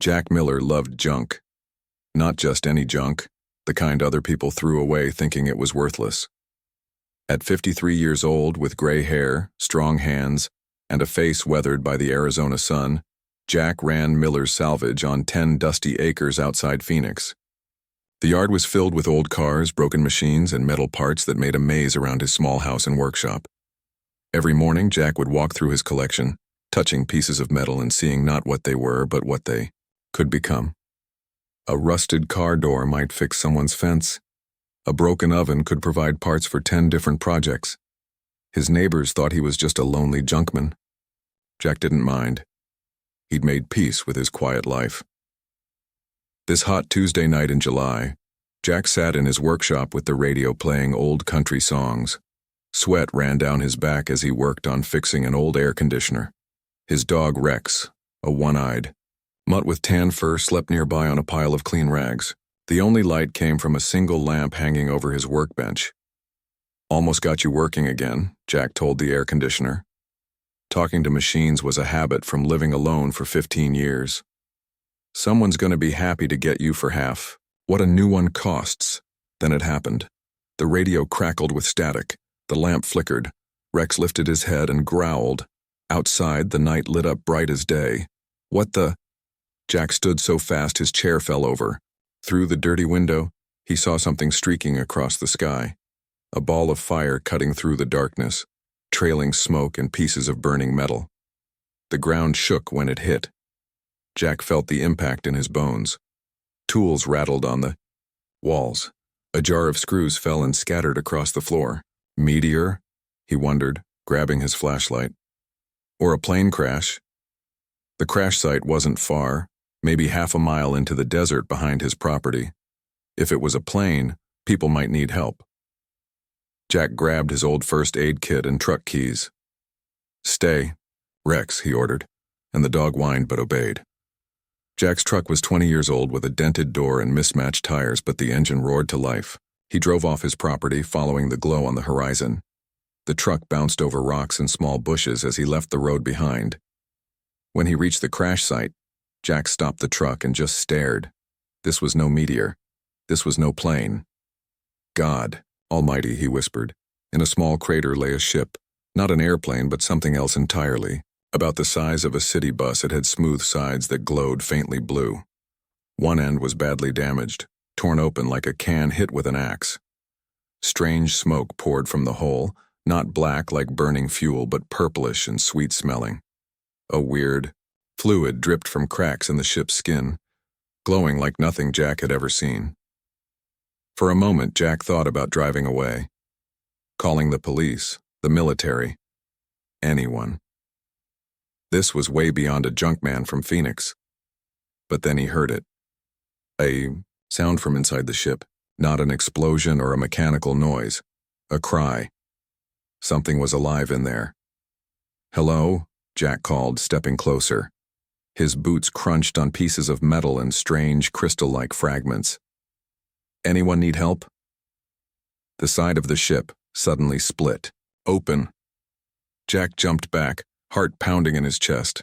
Jack Miller loved junk. Not just any junk, the kind other people threw away thinking it was worthless. At 53 years old, with gray hair, strong hands, and a face weathered by the Arizona sun, Jack ran Miller's salvage on 10 dusty acres outside Phoenix. The yard was filled with old cars, broken machines, and metal parts that made a maze around his small house and workshop. Every morning, Jack would walk through his collection, touching pieces of metal and seeing not what they were, but what they could become. A rusted car door might fix someone's fence. A broken oven could provide parts for 10 different projects. His neighbors thought he was just a lonely junkman. Jack didn't mind. He'd made peace with his quiet life. This hot Tuesday night in July, Jack sat in his workshop with the radio playing old country songs. Sweat ran down his back as he worked on fixing an old air conditioner. His dog Rex, a one-eyed mutt with tan fur, slept nearby on a pile of clean rags. The only light came from a single lamp hanging over his workbench. "Almost got you working again," Jack told the air conditioner. Talking to machines was a habit from living alone for 15 years. "Someone's going to be happy to get you for half what a new one costs." Then it happened. The radio crackled with static. The lamp flickered. Rex lifted his head and growled. Outside, the night lit up bright as day. "What the—" Jack stood so fast his chair fell over. Through the dirty window, he saw something streaking across the sky. A ball of fire cutting through the darkness, trailing smoke and pieces of burning metal. The ground shook when it hit. Jack felt the impact in his bones. Tools rattled on the walls. A jar of screws fell and scattered across the floor. Meteor? He wondered, grabbing his flashlight. Or a plane crash? The crash site wasn't far, maybe half a mile into the desert behind his property. If it was a plane, people might need help. Jack grabbed his old first aid kit and truck keys. "Stay, Rex," he ordered, and the dog whined but obeyed. Jack's truck was 20 years old with a dented door and mismatched tires, but the engine roared to life. He drove off his property, following the glow on the horizon. The truck bounced over rocks and small bushes as he left the road behind. When he reached the crash site, Jack stopped the truck and just stared. This was no meteor. This was no plane. "God Almighty," he whispered. In a small crater lay a ship. Not an airplane, but something else entirely. About the size of a city bus, it had smooth sides that glowed faintly blue. One end was badly damaged, torn open like a can hit with an axe. Strange smoke poured from the hole, not black like burning fuel, but purplish and sweet-smelling. A weird fluid dripped from cracks in the ship's skin, glowing like nothing Jack had ever seen. For a moment, Jack thought about driving away, calling the police, the military, anyone. This was way beyond a junkman from Phoenix. But then he heard it. A sound from inside the ship, not an explosion or a mechanical noise, a cry. Something was alive in there. "Hello?" Jack called, stepping closer. His boots crunched on pieces of metal and strange crystal-like fragments. "Anyone need help?" The side of the ship suddenly split, open. Jack jumped back, heart pounding in his chest.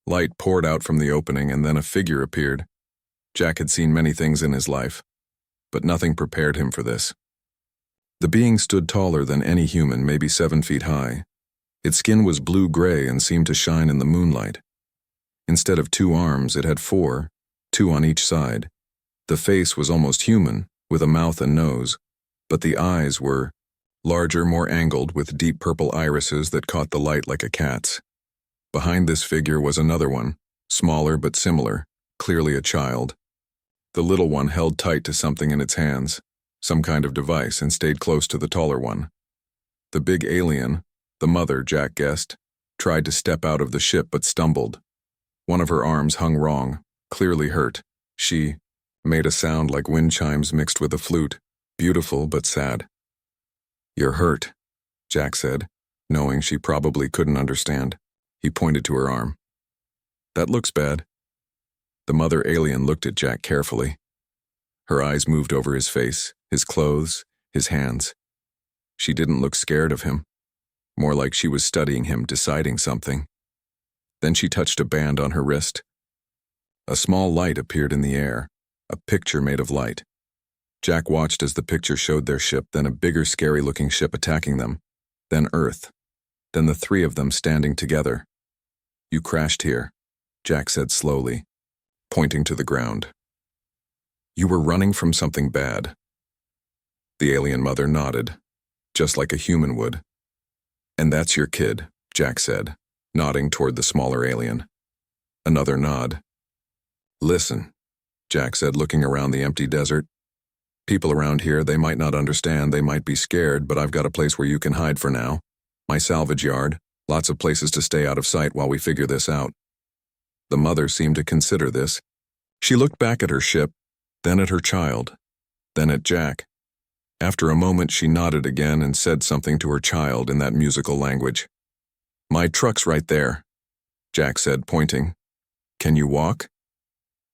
Light poured out from the opening, and then a figure appeared. Jack had seen many things in his life, but nothing prepared him for this. The being stood taller than any human, maybe 7 feet high. Its skin was blue-gray and seemed to shine in the moonlight. Instead of 2 arms, it had 4, 2 on each side. The face was almost human, with a mouth and nose, but the eyes were larger, more angled, with deep purple irises that caught the light like a cat's. Behind this figure was another one, smaller but similar, clearly a child. The little one held tight to something in its hands, some kind of device, and stayed close to the taller one. The big alien, the mother, Jack guessed, tried to step out of the ship but stumbled. One of her arms hung wrong, clearly hurt. She made a sound like wind chimes mixed with a flute, beautiful but sad. "You're hurt," Jack said, knowing she probably couldn't understand. He pointed to her arm. "That looks bad." The mother alien looked at Jack carefully. Her eyes moved over his face, his clothes, his hands. She didn't look scared of him, more like she was studying him, deciding something. Then she touched a band on her wrist. A small light appeared in the air, a picture made of light. Jack watched as the picture showed their ship, then a bigger, scary-looking ship attacking them, then Earth, then the three of them standing together. "You crashed here," Jack said slowly, pointing to the ground. "You were running from something bad." The alien mother nodded, just like a human would. "And that's your kid," Jack said, nodding toward the smaller alien. Another nod. "Listen," Jack said, looking around the empty desert. "People around here, they might not understand, they might be scared, but I've got a place where you can hide for now. My salvage yard, lots of places to stay out of sight while we figure this out." The mother seemed to consider this. She looked back at her ship, then at her child, then at Jack. After a moment, she nodded again and said something to her child in that musical language. "My truck's right there," Jack said, pointing. "Can you walk?"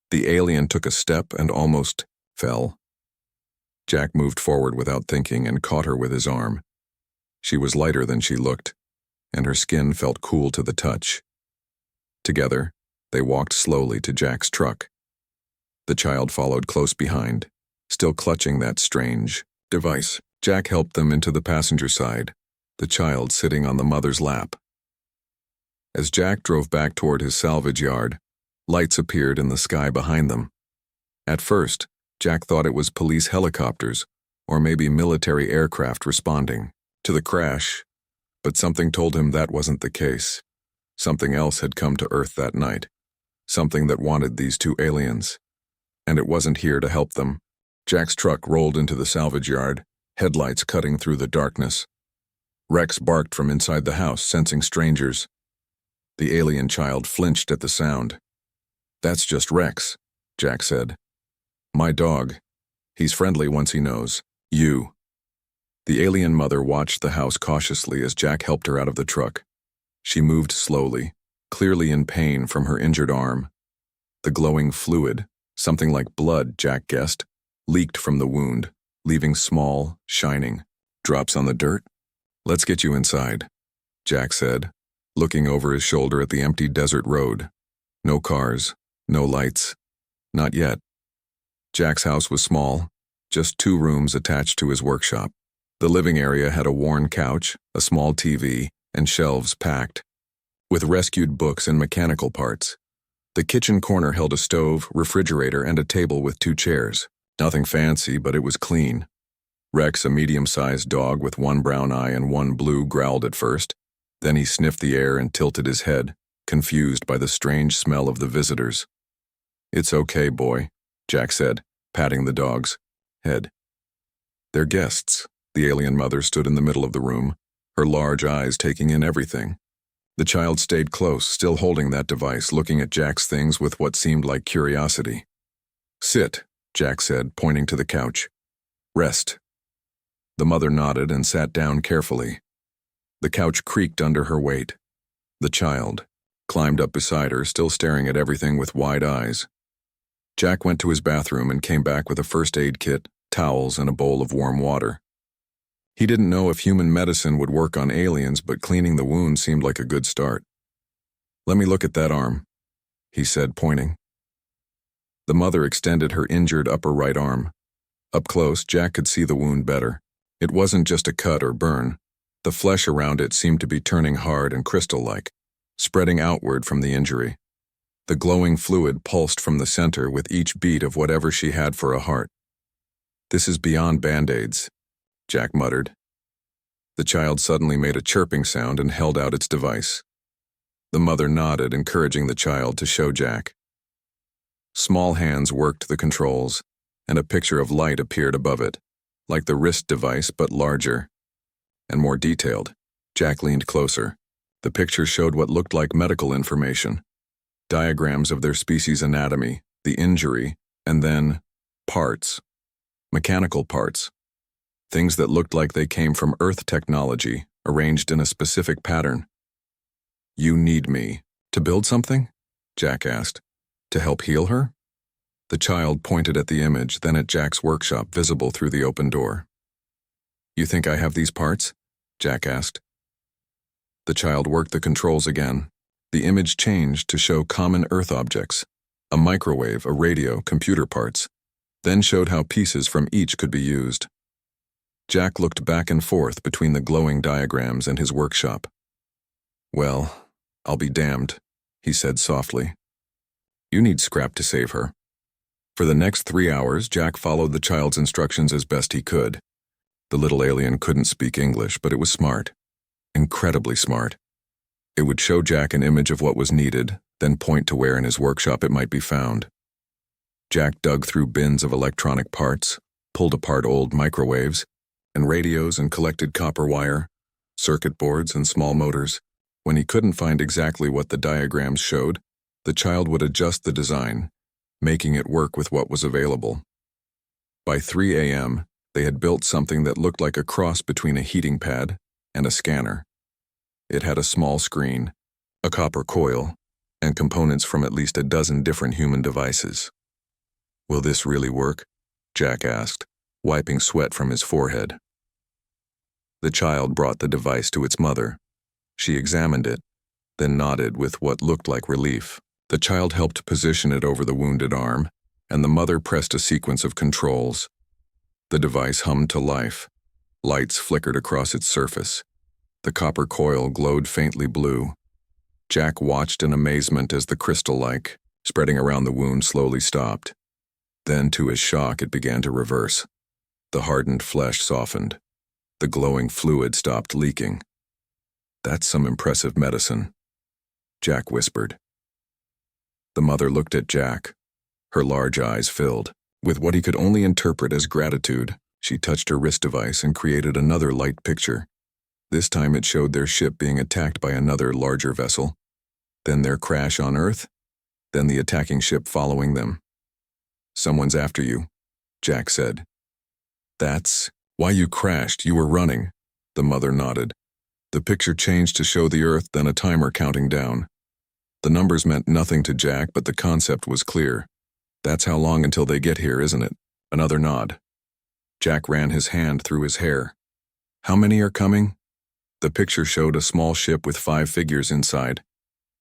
The alien took a step and almost fell. Jack moved forward without thinking and caught her with his arm. She was lighter than she looked, and her skin felt cool to the touch. Together, they walked slowly to Jack's truck. The child followed close behind, still clutching that strange device. Jack helped them into the passenger side, the child sitting on the mother's lap. As Jack drove back toward his salvage yard, lights appeared in the sky behind them. At first, Jack thought it was police helicopters or maybe military aircraft responding to the crash, but something told him that wasn't the case. Something else had come to Earth that night, something that wanted these two aliens, and it wasn't here to help them. Jack's truck rolled into the salvage yard, headlights cutting through the darkness. Rex barked from inside the house, sensing strangers. The alien child flinched at the sound. "That's just Rex," Jack said. "My dog. He's friendly once he knows you." The alien mother watched the house cautiously as Jack helped her out of the truck. She moved slowly, clearly in pain from her injured arm. The glowing fluid, something like blood, Jack guessed, leaked from the wound, leaving small, shining drops on the dirt. "Let's get you inside," Jack said, looking over his shoulder at the empty desert road. No cars, no lights. Not yet. Jack's house was small, just 2 rooms attached to his workshop. The living area had a worn couch, a small TV, and shelves packed with rescued books and mechanical parts. The kitchen corner held a stove, refrigerator, and a table with 2 chairs. Nothing fancy, but it was clean. Rex, a medium-sized dog with 1 brown eye and 1 blue, growled at first. Then he sniffed the air and tilted his head, confused by the strange smell of the visitors. "It's okay, boy," Jack said, patting the dog's head. "They're guests." The alien mother stood in the middle of the room, her large eyes taking in everything. The child stayed close, still holding that device, looking at Jack's things with what seemed like curiosity. "Sit," Jack said, pointing to the couch. "Rest." The mother nodded and sat down carefully. The couch creaked under her weight. The child climbed up beside her, still staring at everything with wide eyes. Jack went to his bathroom and came back with a first aid kit, towels, and a bowl of warm water. He didn't know if human medicine would work on aliens, but cleaning the wound seemed like a good start. "Let me look at that arm," he said, pointing. The mother extended her injured upper right arm. Up close, Jack could see the wound better. It wasn't just a cut or burn. The flesh around it seemed to be turning hard and crystal-like, spreading outward from the injury. The glowing fluid pulsed from the center with each beat of whatever she had for a heart. "This is beyond Band-Aids," Jack muttered. The child suddenly made a chirping sound and held out its device. The mother nodded, encouraging the child to show Jack. Small hands worked the controls, and a picture of light appeared above it, like the wrist device but larger and more detailed. Jack leaned closer. The picture showed what looked like medical information, diagrams of their species' anatomy, the injury, and then parts, mechanical parts. Things that looked like they came from Earth technology, arranged in a specific pattern. "You need me to build something?" Jack asked. "To help heal her?" The child pointed at the image, then at Jack's workshop visible through the open door. "You think I have these parts?" Jack asked. The child worked the controls again. The image changed to show common Earth objects, a microwave, a radio, computer parts, then showed how pieces from each could be used. Jack looked back and forth between the glowing diagrams and his workshop. "Well, I'll be damned," he said softly. "You need scrap to save her." For the next 3 hours, Jack followed the child's instructions as best he could. The little alien couldn't speak English, but it was smart. Incredibly smart. It would show Jack an image of what was needed, then point to where in his workshop it might be found. Jack dug through bins of electronic parts, pulled apart old microwaves, and radios and collected copper wire, circuit boards and small motors. When he couldn't find exactly what the diagrams showed, the child would adjust the design, making it work with what was available. By 3 a.m., they had built something that looked like a cross between a heating pad and a scanner. It had a small screen, a copper coil, and components from at least a dozen different human devices. "Will this really work?" Jack asked, wiping sweat from his forehead. The child brought the device to its mother. She examined it, then nodded with what looked like relief. The child helped position it over the wounded arm, and the mother pressed a sequence of controls. The device hummed to life. Lights flickered across its surface. The copper coil glowed faintly blue. Jack watched in amazement as the crystal-like, spreading around the wound, slowly stopped. Then, to his shock, it began to reverse. The hardened flesh softened. The glowing fluid stopped leaking. "That's some impressive medicine," Jack whispered. The mother looked at Jack. Her large eyes filled. With what he could only interpret as gratitude, she touched her wrist device and created another light picture. This time it showed their ship being attacked by another larger vessel, then their crash on Earth, then the attacking ship following them. "Someone's after you," Jack said. "That's why you crashed. You were running." The mother nodded. The picture changed to show the Earth, then a timer counting down. The numbers meant nothing to Jack, but the concept was clear. "That's how long until they get here, isn't it?" Another nod. Jack ran his hand through his hair. "How many are coming?" The picture showed a small ship with 5 figures inside.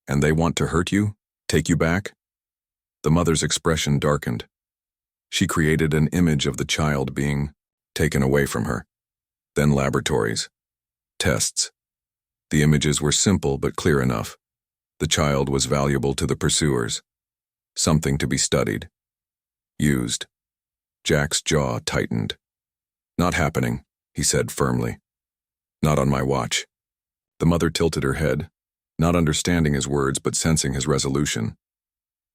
"And they want to hurt you? Take you back?" The mother's expression darkened. She created an image of the child being taken away from her. Then laboratories. Tests. The images were simple but clear enough. The child was valuable to the pursuers. Something to be studied. Used. Jack's jaw tightened. "Not happening," he said firmly. "Not on my watch." The mother tilted her head, not understanding his words but sensing his resolution.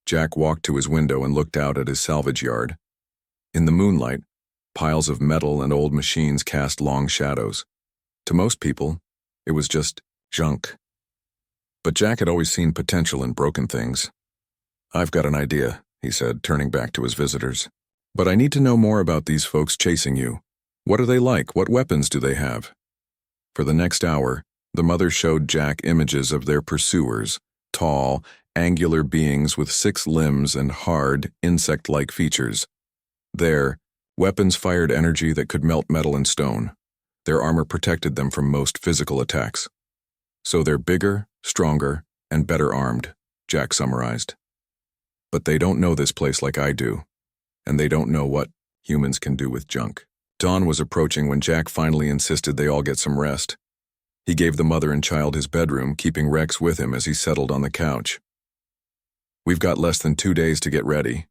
Jack walked to his window and looked out at his salvage yard. In the moonlight, piles of metal and old machines cast long shadows. To most people, it was just junk. But Jack had always seen potential in broken things. "I've got an idea," he said, turning back to his visitors. "But I need to know more about these folks chasing you. What are they like? What weapons do they have?" For the next hour, the mother showed Jack images of their pursuers, tall, angular beings with 6 limbs and hard, insect-like features. Their weapons fired energy that could melt metal and stone. Their armor protected them from most physical attacks. "So they're bigger, stronger, and better armed," Jack summarized. "But they don't know this place like I do, and they don't know what humans can do with junk." Dawn was approaching when Jack finally insisted they all get some rest. He gave the mother and child his bedroom, keeping Rex with him as he settled on the couch. "We've got less than 2 days to get ready,"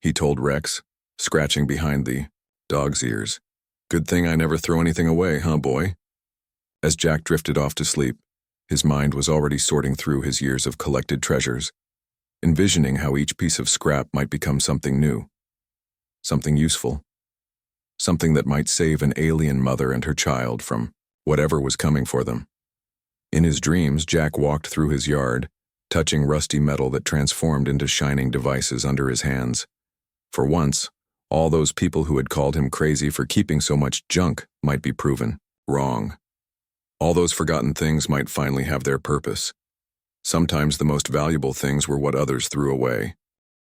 he told Rex, scratching behind the dog's ears. "Good thing I never throw anything away, huh, boy?" As Jack drifted off to sleep, his mind was already sorting through his years of collected treasures, envisioning how each piece of scrap might become something new, something useful, something that might save an alien mother and her child from whatever was coming for them. In his dreams, Jack walked through his yard, touching rusty metal that transformed into shining devices under his hands. For once, all those people who had called him crazy for keeping so much junk might be proven wrong. All those forgotten things might finally have their purpose. Sometimes the most valuable things were what others threw away.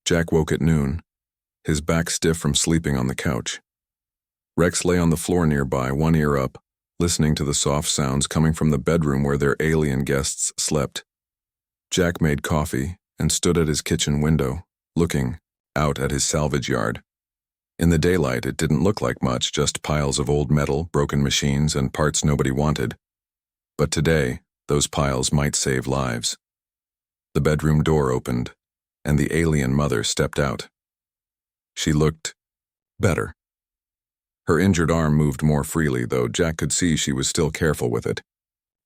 Jack woke at noon, his back stiff from sleeping on the couch. Rex lay on the floor nearby, one ear up, listening to the soft sounds coming from the bedroom where their alien guests slept. Jack made coffee and stood at his kitchen window, looking out at his salvage yard. In the daylight, it didn't look like much, just piles of old metal, broken machines, and parts nobody wanted. But today, those piles might save lives. The bedroom door opened, and the alien mother stepped out. She looked better. Her injured arm moved more freely, though Jack could see she was still careful with it.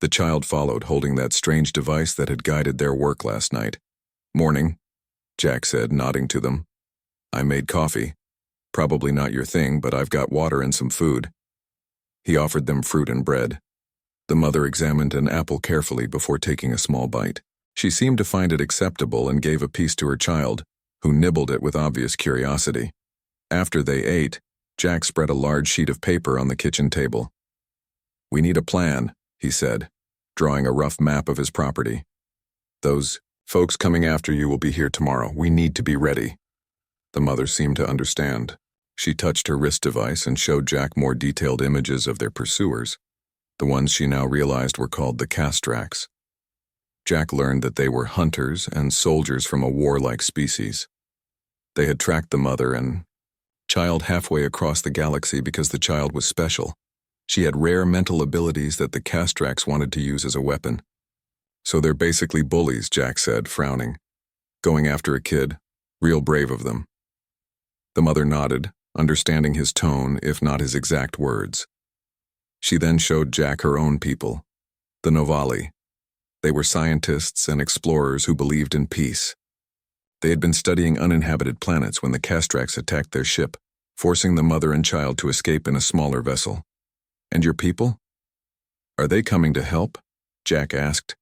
The child followed, holding that strange device that had guided their work last night. "Morning," Jack said, nodding to them. "I made coffee. Probably not your thing, but I've got water and some food." He offered them fruit and bread. The mother examined an apple carefully before taking a small bite. She seemed to find it acceptable and gave a piece to her child, who nibbled it with obvious curiosity. After they ate, Jack spread a large sheet of paper on the kitchen table. "We need a plan," he said, drawing a rough map of his property. "Those folks coming after you will be here tomorrow. We need to be ready." The mother seemed to understand. She touched her wrist device and showed Jack more detailed images of their pursuers. The ones she now realized were called the Castrax. Jack learned that they were hunters and soldiers from a warlike species. They had tracked the mother and child halfway across the galaxy because the child was special. She had rare mental abilities that the Castrax wanted to use as a weapon. "So they're basically bullies," Jack said, frowning. "Going after a kid. Real brave of them." The mother nodded, understanding his tone, if not his exact words. She then showed Jack her own people, the Novali. They were scientists and explorers who believed in peace. They had been studying uninhabited planets when the Castrax attacked their ship, forcing the mother and child to escape in a smaller vessel. "And your people? Are they coming to help?" Jack asked.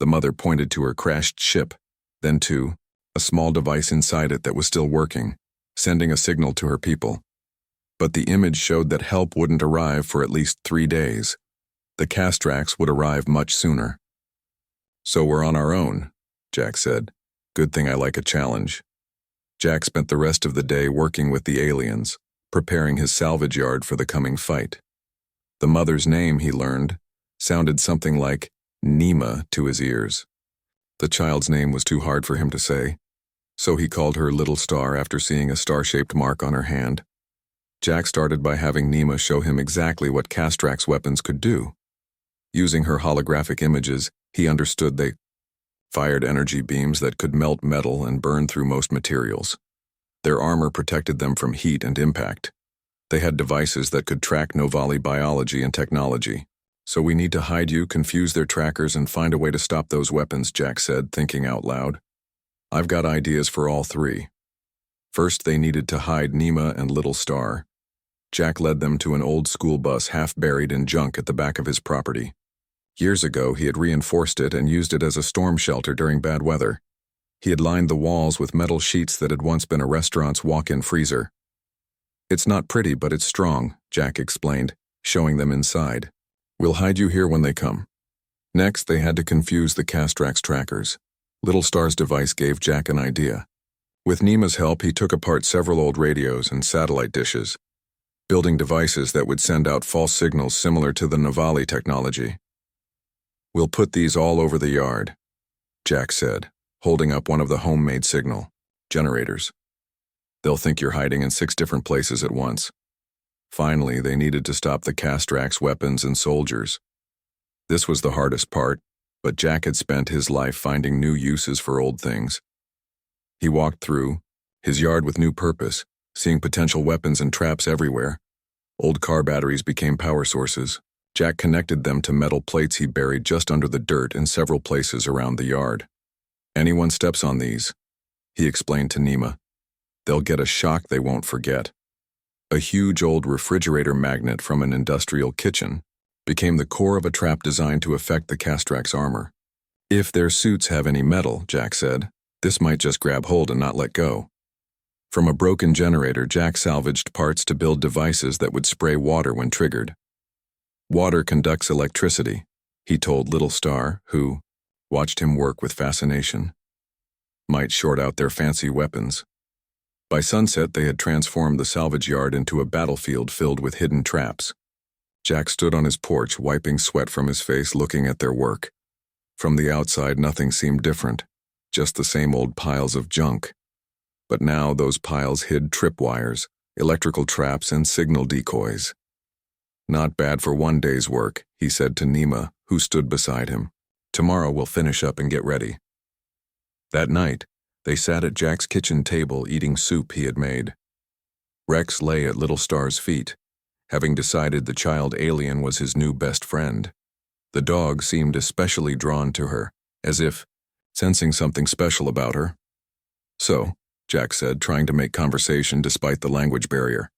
The mother pointed to her crashed ship, then to a small device inside it that was still working, sending a signal to her people. But the image showed that help wouldn't arrive for at least 3 days. The Castrax would arrive much sooner. "So we're on our own," Jack said. "Good thing I like a challenge." Jack spent the rest of the day working with the aliens, preparing his salvage yard for the coming fight. The mother's name, he learned, sounded something like Nima to his ears. The child's name was too hard for him to say, so he called her Little Star after seeing a star-shaped mark on her hand. Jack started by having Nima show him exactly what Castrax weapons could do. Using her holographic images, he understood they fired energy beams that could melt metal and burn through most materials. Their armor protected them from heat and impact. They had devices that could track Novali biology and technology. "So we need to hide you, confuse their trackers, and find a way to stop those weapons," Jack said, thinking out loud. "I've got ideas for all three." First, they needed to hide Nima and Little Star. Jack led them to an old school bus half buried in junk at the back of his property. Years ago, he had reinforced it and used it as a storm shelter during bad weather. He had lined the walls with metal sheets that had once been a restaurant's walk-in freezer. "It's not pretty, but it's strong," Jack explained, showing them inside. "We'll hide you here when they come." Next, they had to confuse the Castrax trackers. Little Star's device gave Jack an idea. With Nima's help, he took apart several old radios and satellite dishes, building devices that would send out false signals similar to the Novali technology. "We'll put these all over the yard," Jack said, holding up one of the homemade signal generators. "They'll think you're hiding in 6 different places at once." Finally, they needed to stop the Castrax weapons and soldiers. This was the hardest part, but Jack had spent his life finding new uses for old things. He walked through his yard with new purpose, seeing potential weapons and traps everywhere. Old car batteries became power sources. Jack connected them to metal plates he buried just under the dirt in several places around the yard. "Anyone steps on these," he explained to Nima, "they'll get a shock they won't forget." A huge old refrigerator magnet from an industrial kitchen became the core of a trap designed to affect the Castrax armor. "If their suits have any metal," Jack said, "this might just grab hold and not let go." From a broken generator, Jack salvaged parts to build devices that would spray water when triggered. "Water conducts electricity," he told Little Star, who watched him work with fascination. "Might short out their fancy weapons." By sunset, they had transformed the salvage yard into a battlefield filled with hidden traps. Jack stood on his porch, wiping sweat from his face, looking at their work. From the outside, nothing seemed different, just the same old piles of junk. But now those piles hid tripwires, electrical traps, and signal decoys. "Not bad for one day's work," he said to Nima, who stood beside him. "Tomorrow we'll finish up and get ready." That night, they sat at Jack's kitchen table eating soup he had made. Rex lay at Little Star's feet, having decided the child alien was his new best friend. The dog seemed especially drawn to her, as if sensing something special about her. "So," Jack said, trying to make conversation despite the language barrier.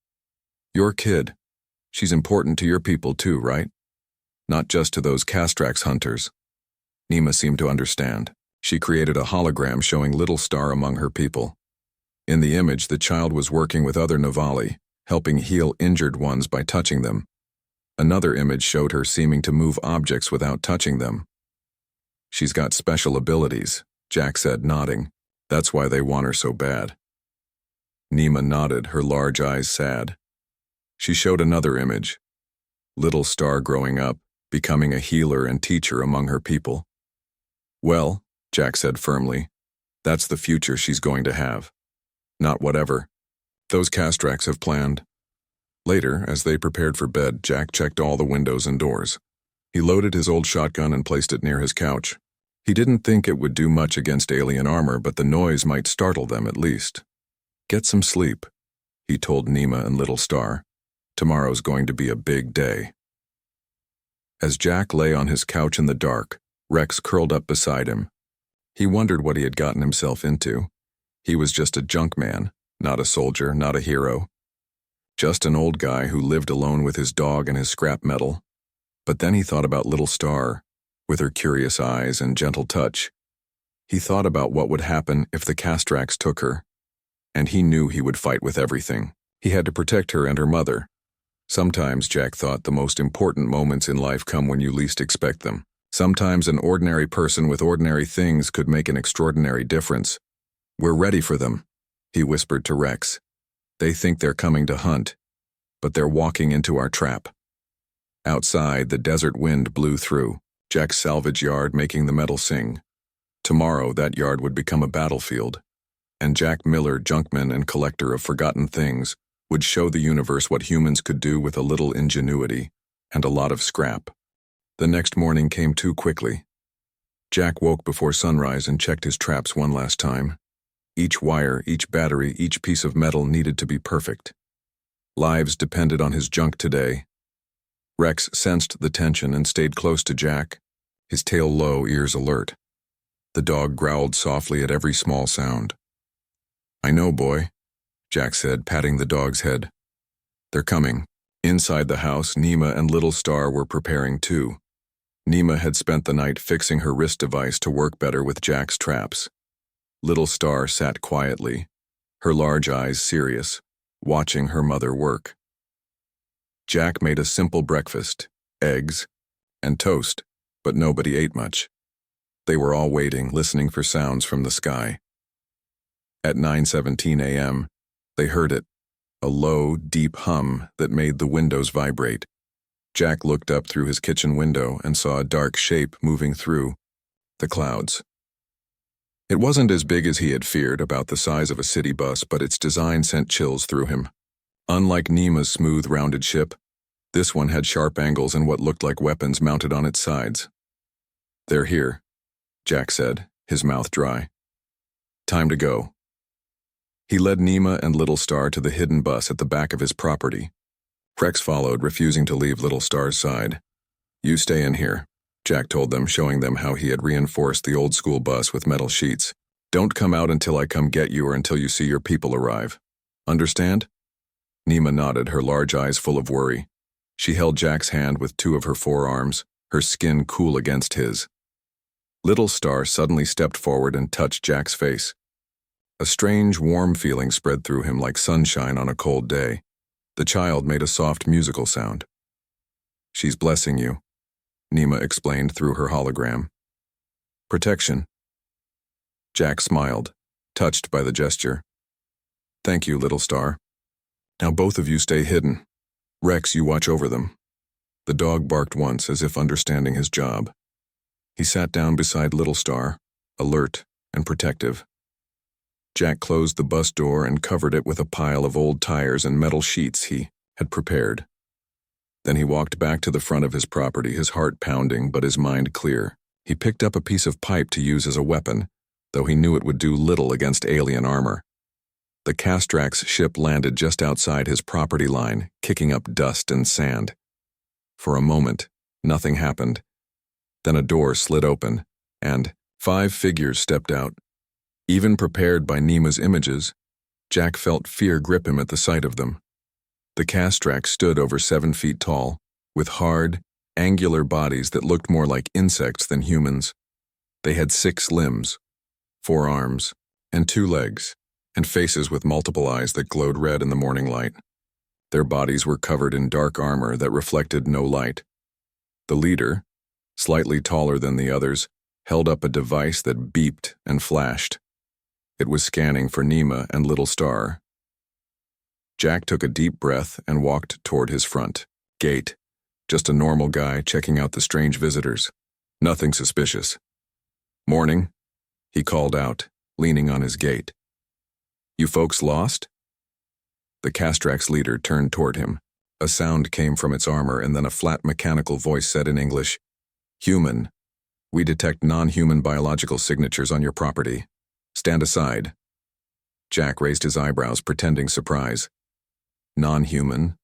"Your kid. She's important to your people too, right? Not just to those Castrax hunters." Nima seemed to understand. She created a hologram showing Little Star among her people. In the image, the child was working with other Navali, helping heal injured ones by touching them. Another image showed her seeming to move objects without touching them. "She's got special abilities," Jack said, nodding. "That's why they want her so bad." Nima nodded, her large eyes sad. She showed another image. Little Star growing up, becoming a healer and teacher among her people. "Well," Jack said firmly, "that's the future she's going to have. Not whatever those Castrax have planned." Later, as they prepared for bed, Jack checked all the windows and doors. He loaded his old shotgun and placed it near his couch. He didn't think it would do much against alien armor, but the noise might startle them at least. "Get some sleep," he told Nima and Little Star. "Tomorrow's going to be a big day." As Jack lay on his couch in the dark, Rex curled up beside him. He wondered what he had gotten himself into. He was just a junk man, not a soldier, not a hero. Just an old guy who lived alone with his dog and his scrap metal. But then he thought about Little Star, with her curious eyes and gentle touch. He thought about what would happen if the Castrax took her. And he knew he would fight with everything. He had to protect her and her mother. Sometimes, Jack thought, the most important moments in life come when you least expect them. Sometimes an ordinary person with ordinary things could make an extraordinary difference. "We're ready for them," he whispered to Rex. "They think they're coming to hunt, but they're walking into our trap." Outside, the desert wind blew through Jack's salvage yard, making the metal sing. Tomorrow, that yard would become a battlefield, and Jack Miller, junkman and collector of forgotten things, would show the universe what humans could do with a little ingenuity and a lot of scrap. The next morning came too quickly. Jack woke before sunrise and checked his traps one last time. Each wire, each battery, each piece of metal needed to be perfect. Lives depended on his junk today. Rex sensed the tension and stayed close to Jack, his tail low, ears alert. The dog growled softly at every small sound. "I know, boy," Jack said, patting the dog's head. "They're coming." Inside the house, Nima and Little Star were preparing too. Nima had spent the night fixing her wrist device to work better with Jack's traps. Little Star sat quietly, her large eyes serious, watching her mother work. Jack made a simple breakfast, eggs and toast, but nobody ate much. They were all waiting, listening for sounds from the sky. At 9:17 a.m., they heard it, a low, deep hum that made the windows vibrate. Jack looked up through his kitchen window and saw a dark shape moving through the clouds. It wasn't as big as he had feared, about the size of a city bus, but its design sent chills through him. Unlike Nima's smooth, rounded ship, this one had sharp angles and what looked like weapons mounted on its sides. "They're here," Jack said, his mouth dry. "Time to go." He led Nima and Little Star to the hidden bus at the back of his property. Rex followed, refusing to leave Little Star's side. "You stay in here," Jack told them, showing them how he had reinforced the old-school bus with metal sheets. "Don't come out until I come get you or until you see your people arrive. Understand?" Nima nodded, her large eyes full of worry. She held Jack's hand with two of her forearms, her skin cool against his. Little Star suddenly stepped forward and touched Jack's face. A strange, warm feeling spread through him like sunshine on a cold day. The child made a soft musical sound. "She's blessing you," Nima explained through her hologram. "Protection." Jack smiled, touched by the gesture. "Thank you, Little Star. Now both of you stay hidden. Rex, you watch over them." The dog barked once, as if understanding his job. He sat down beside Little Star, alert and protective. Jack closed the bus door and covered it with a pile of old tires and metal sheets he had prepared. Then he walked back to the front of his property, his heart pounding but his mind clear. He picked up a piece of pipe to use as a weapon, though he knew it would do little against alien armor. The Castrax ship landed just outside his property line, kicking up dust and sand. For a moment, nothing happened. Then a door slid open, and 5 figures stepped out. Even prepared by Nima's images, Jack felt fear grip him at the sight of them. The Castrax stood over 7 feet tall, with hard, angular bodies that looked more like insects than humans. They had 6 limbs, 4 arms, and 2 legs, and faces with multiple eyes that glowed red in the morning light. Their bodies were covered in dark armor that reflected no light. The leader, slightly taller than the others, held up a device that beeped and flashed. It was scanning for Nima and Little Star. Jack took a deep breath and walked toward his front gate. Just a normal guy checking out the strange visitors. Nothing suspicious. "Morning," he called out, leaning on his gate. "You folks lost?" The Castrax leader turned toward him. A sound came from its armor, and then a flat mechanical voice said in English, "Human, we detect non-human biological signatures on your property. Stand aside." Jack raised his eyebrows, pretending surprise. "Non-human?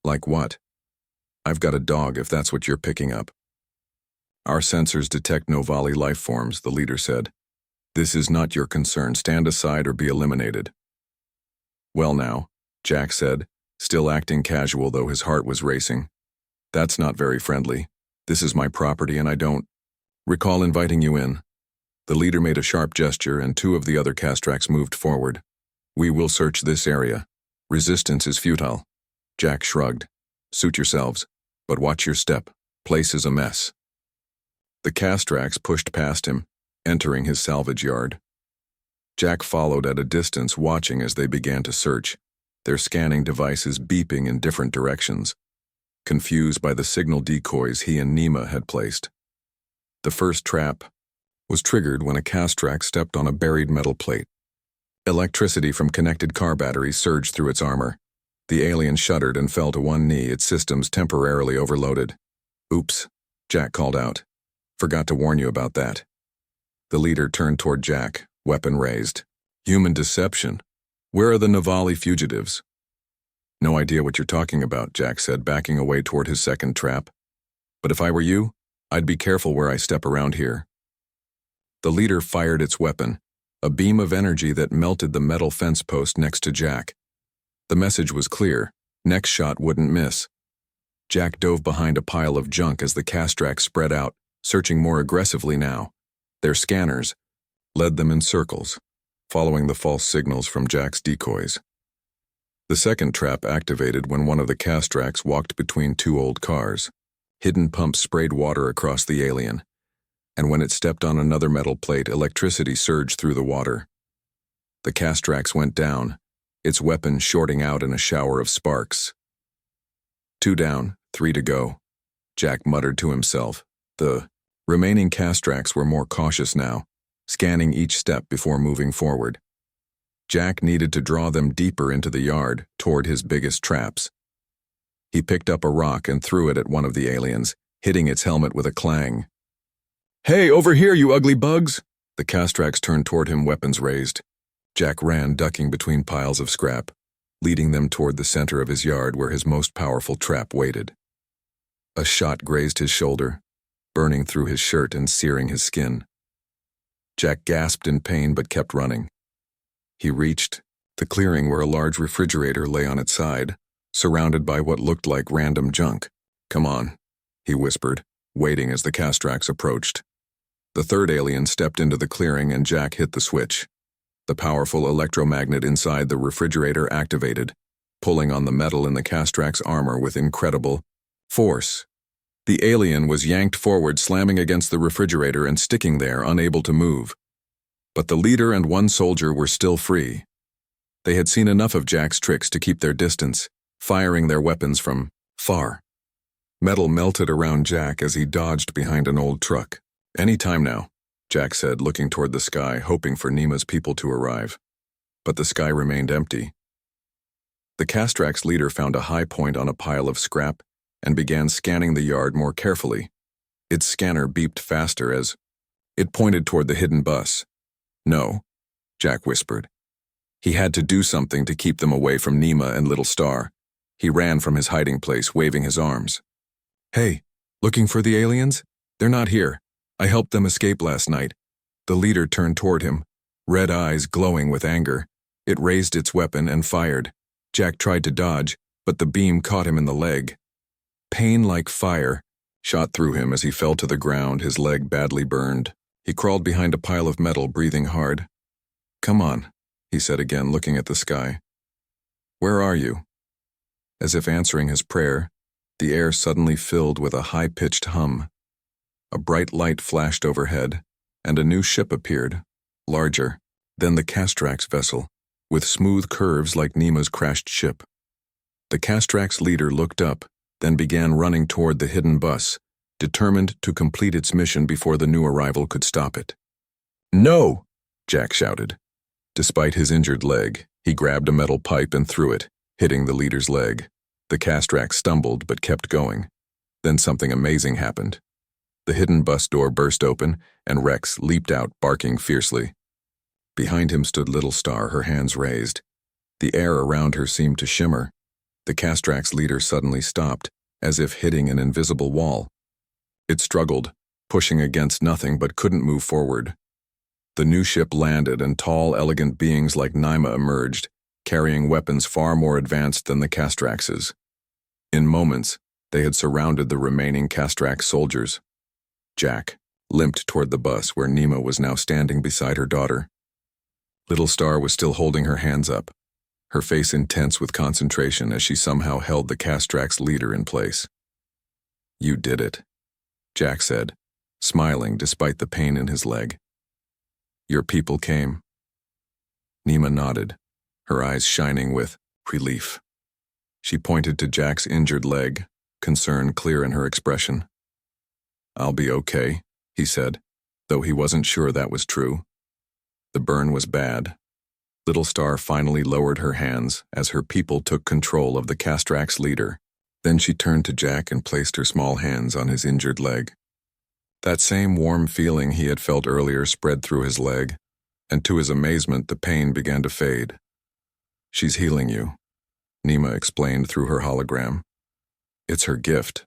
Like what?" "I've got a dog, if that's what you're picking up." "Our sensors detect Novali life forms," the leader said. "This is not your concern. Stand aside or be eliminated." "Well now," Jack said, still acting casual though his heart was racing. "That's not very friendly. This is my property and I don't recall inviting you in." The leader made a sharp gesture and 2 of the other Castrax moved forward. "We will search this area. Resistance is futile." Jack shrugged. "Suit yourselves, but watch your step. Place is a mess." The Castrax pushed past him, entering his salvage yard. Jack followed at a distance, watching as they began to search, their scanning devices beeping in different directions, confused by the signal decoys he and Nima had placed. The first trap was triggered when a Castrax stepped on a buried metal plate. Electricity from connected car batteries surged through its armor. The alien shuddered and fell to one knee, its systems temporarily overloaded. "Oops," Jack called out. "Forgot to warn you about that." The leader turned toward Jack, weapon raised. "Human deception. Where are the Novali fugitives?" "No idea what you're talking about," Jack said, backing away toward his second trap. "But if I were you, I'd be careful where I step around here." The leader fired its weapon, a beam of energy that melted the metal fence post next to Jack. The message was clear. Next shot wouldn't miss. Jack dove behind a pile of junk as the Castrax spread out, searching more aggressively now. Their scanners led them in circles, following the false signals from Jack's decoys. The second trap activated when one of the Castrax walked between 2 old cars. Hidden pumps sprayed water across the alien, and when it stepped on another metal plate, electricity surged through the water. The Castrax went down, its weapon shorting out in a shower of sparks. 2 down, 3 to go, Jack muttered to himself. The remaining Castrax were more cautious now, scanning each step before moving forward. Jack needed to draw them deeper into the yard, toward his biggest traps. He picked up a rock and threw it at one of the aliens, hitting its helmet with a clang. "Hey, over here, you ugly bugs!" The Castrax turned toward him, weapons raised. Jack ran, ducking between piles of scrap, leading them toward the center of his yard where his most powerful trap waited. A shot grazed his shoulder, burning through his shirt and searing his skin. Jack gasped in pain but kept running. He reached the clearing where a large refrigerator lay on its side, surrounded by what looked like random junk. "Come on," he whispered, waiting as the Castrax approached. The third alien stepped into the clearing and Jack hit the switch. The powerful electromagnet inside the refrigerator activated, pulling on the metal in the Castrax armor with incredible force. The alien was yanked forward, slamming against the refrigerator and sticking there, unable to move. But the leader and 1 soldier were still free. They had seen enough of Jack's tricks to keep their distance, firing their weapons from far. Metal melted around Jack as he dodged behind an old truck. "Any time now," Jack said, looking toward the sky, hoping for Nima's people to arrive. but the sky remained empty. The Castrax leader found a high point on a pile of scrap and began scanning the yard more carefully. Its scanner beeped faster as it pointed toward the hidden bus. "No," Jack whispered. He had to do something to keep them away from Nima and Little Star. He ran from his hiding place, waving his arms. "Hey, looking for the aliens? They're not here. I helped them escape last night." The leader turned toward him, red eyes glowing with anger. It raised its weapon and fired. Jack tried to dodge, but the beam caught him in the leg. Pain like fire shot through him as he fell to the ground, his leg badly burned. He crawled behind a pile of metal, breathing hard. "Come on," he said again, looking at the sky. "Where are you?" As if answering his prayer, the air suddenly filled with a high-pitched hum. A bright light flashed overhead, and a new ship appeared, larger than the Castrax vessel, with smooth curves like Nima's crashed ship. The Castrax leader looked up, then began running toward the hidden bus, determined to complete its mission before the new arrival could stop it. "No!" Jack shouted. Despite his injured leg, he grabbed a metal pipe and threw it, hitting the leader's leg. The Castrax stumbled but kept going. Then something amazing happened. The hidden bus door burst open, and Rex leaped out, barking fiercely. Behind him stood Little Star, her hands raised. The air around her seemed to shimmer. The Castrax leader suddenly stopped, as if hitting an invisible wall. It struggled, pushing against nothing but couldn't move forward. The new ship landed, and tall, elegant beings like Nima emerged, carrying weapons far more advanced than the Castrax's. In moments, they had surrounded the remaining Castrax soldiers. Jack limped toward the bus where Nima was now standing beside her daughter. Little Star was still holding her hands up, her face intense with concentration as she somehow held the Castrax leader in place. "You did it," Jack said, smiling despite the pain in his leg. "Your people came." Nima nodded, her eyes shining with relief. She pointed to Jack's injured leg, concern clear in her expression. "I'll be okay," he said, though he wasn't sure that was true. The burn was bad. Little Star finally lowered her hands as her people took control of the Castrax leader. Then she turned to Jack and placed her small hands on his injured leg. That same warm feeling he had felt earlier spread through his leg, and to his amazement, the pain began to fade. "She's healing you," Nima explained through her hologram. "It's her gift."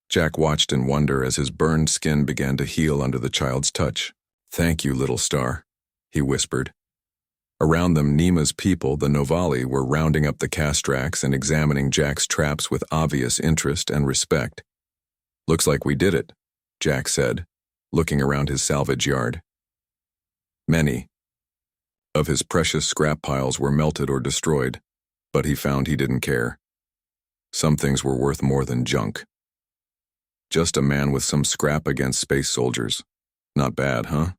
Jack watched in wonder as his burned skin began to heal under the child's touch. "Thank you, Little Star," he whispered. Around them, Nima's people, the Novali, were rounding up the Castrax and examining Jack's traps with obvious interest and respect. "Looks like we did it," Jack said, looking around his salvage yard. Many of his precious scrap piles were melted or destroyed, but he found he didn't care. Some things were worth more than junk. Just a man with some scrap against space soldiers. Not bad, huh?